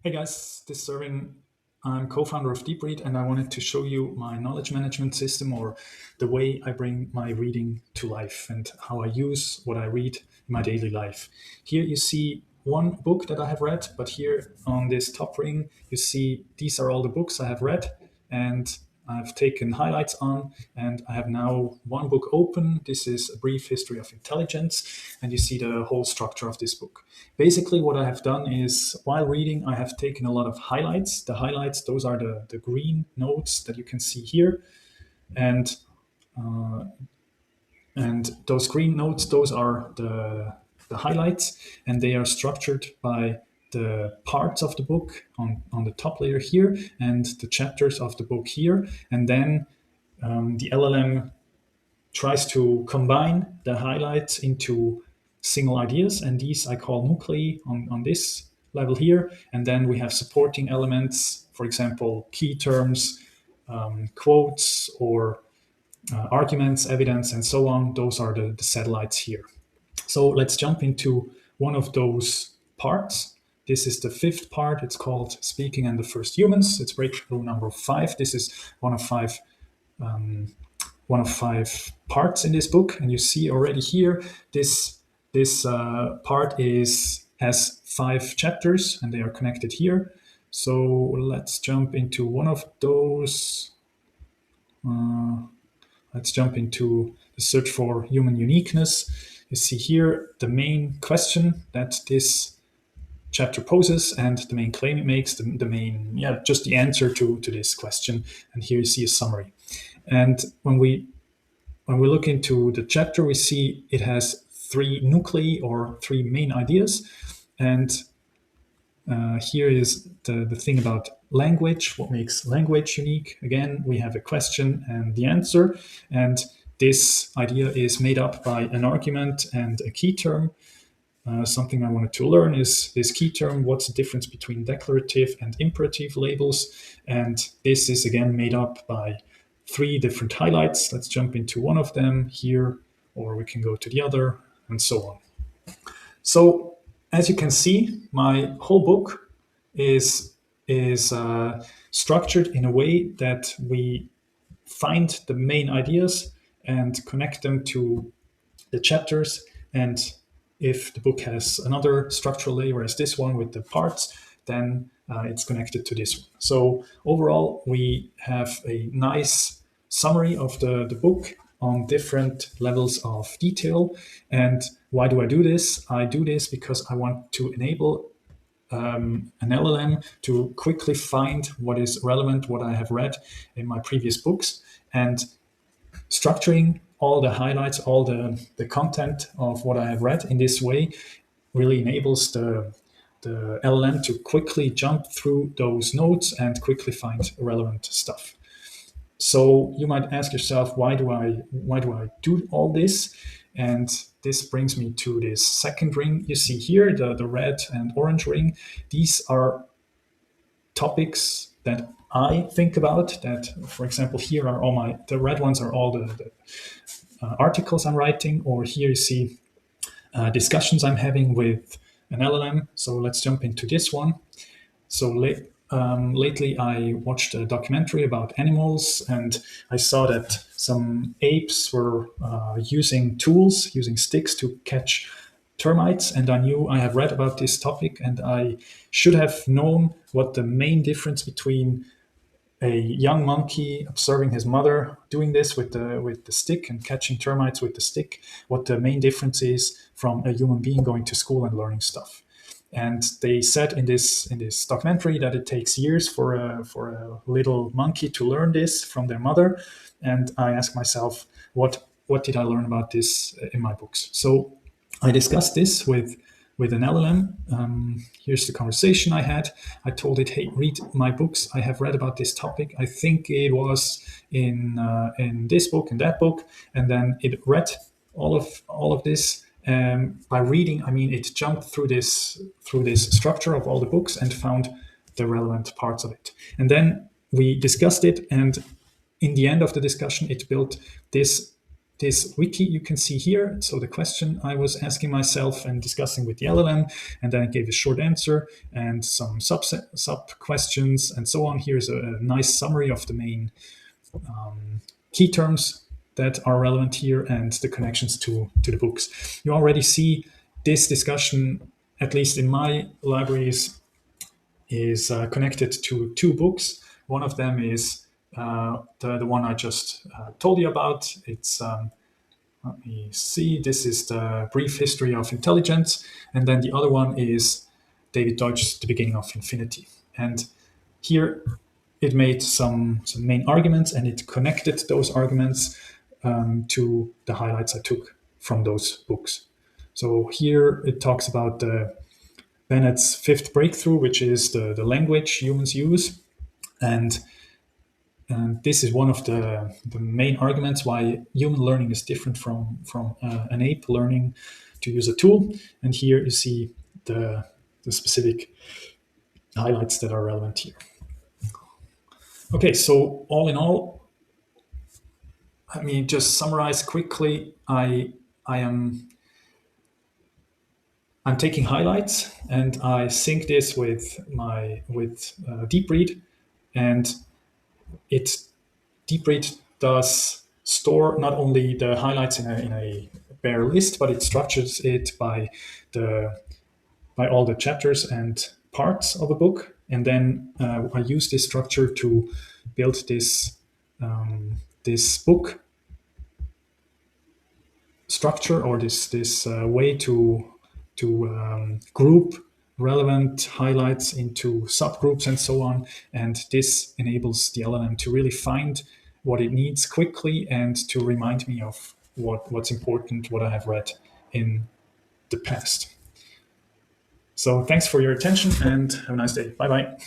Hey guys, this is Erwin. I'm co-founder of DeepRead, and I wanted to show you my knowledge management system, or the way I bring my reading to life and how I use what I read in my daily life. Here you see one book that I have read, but here on this top ring, you see these are all the books I have read, and I've taken highlights on, and I have now one book open. This is A Brief History of Intelligence, and you see the whole structure of this book. Basically, what I have done is, while reading, I have taken a lot of highlights. The highlights, those are the green notes that you can see here. Uh, and those green notes, those are the highlights, and they are structured by the parts of the book on the top layer here, and the chapters of the book here. And then the LLM tries to combine the highlights into single ideas, and these I call nuclei on this level here. And then we have supporting elements, for example, key terms, quotes, or arguments, evidence, and so on. Those are the satellites here. So let's jump into one of those parts. This is the fifth part. It's called Speaking and the First Humans. It's breakthrough number 5. This is one of five parts in this book, and you see already here this part has 5 chapters, and they are connected here. So let's jump into one of those. Let's jump into the search for human uniqueness. You see here the main question that this chapter poses, and the main claim it makes, just the answer to this question. And here you see a summary. And when we look into the chapter, we see it has 3 nuclei, or 3 main ideas. And here is the thing about language, what makes language unique. Again, we have a question and the answer. And this idea is made up by an argument and a key term. Something I wanted to learn is this key term. What's the difference between declarative and imperative labels? And this is again made up by 3 different highlights. Let's jump into one of them here, or we can go to the other, and so on. So as you can see, my whole book is structured in a way that we find the main ideas and connect them to the chapters. And if the book has another structural layer as this one with the parts, then it's connected to this one. So overall, we have a nice summary of the book on different levels of detail. And why do I do this? I do this because I want to enable an LLM to quickly find what is relevant, what I have read in my previous books, and structuring all the highlights, all the content of what I have read in this way really enables the LLM to quickly jump through those notes and quickly find relevant stuff. So you might ask yourself, why do I do all this? And this brings me to this second ring you see here, the red and orange ring. These are topics that I think about. That, for example, here are all the red ones are all the articles I'm writing, or here you see discussions I'm having with an LLM. So let's jump into this one. So lately I watched a documentary about animals, and I saw that some apes were using sticks to catch termites, and I knew I have read about this topic, and I should have known what the main difference between a young monkey observing his mother doing this with the stick and catching termites with the stick, what the main difference is from a human being going to school and learning stuff. And they said in this documentary that it takes years for a little monkey to learn this from their mother. And I asked myself, what did I learn about this in my books? So I discussed this with an LLM. Here's the conversation I had. I told it, hey, read my books. I have read about this topic. I think it was in this book and that book. And then it read all of this. By reading, I mean it jumped through this structure of all the books and found the relevant parts of it. And then we discussed it, and in the end of the discussion, it built this this wiki you can see here. So the question I was asking myself and discussing with the LLM, and then it gave a short answer and some sub questions and so on. Here's a nice summary of the main key terms that are relevant here and the connections to the books. You already see this discussion, at least in my libraries, is connected to two books. One of them is the one I just told you about. It's let me see. This is the Brief History of Intelligence, and then the other one is David Deutsch's The Beginning of Infinity. And here it made some main arguments, and it connected those arguments to the highlights I took from those books. So here it talks about Bennett's fifth breakthrough, which is the language humans use. And this is one of the main arguments why human learning is different from an ape learning to use a tool. And here you see the specific highlights that are relevant here. Okay, so all in all, let me just summarize quickly. I'm taking highlights and I sync this with DeepRead, and DeepRead does store not only the highlights in a bare list, but it structures it by all the chapters and parts of a book, and then I use this structure to build this book structure, or this way to group relevant highlights into subgroups and so on. And this enables the LLM to really find what it needs quickly and to remind me of what's important, what I have read in the past. So thanks for your attention and have a nice day. Bye-bye.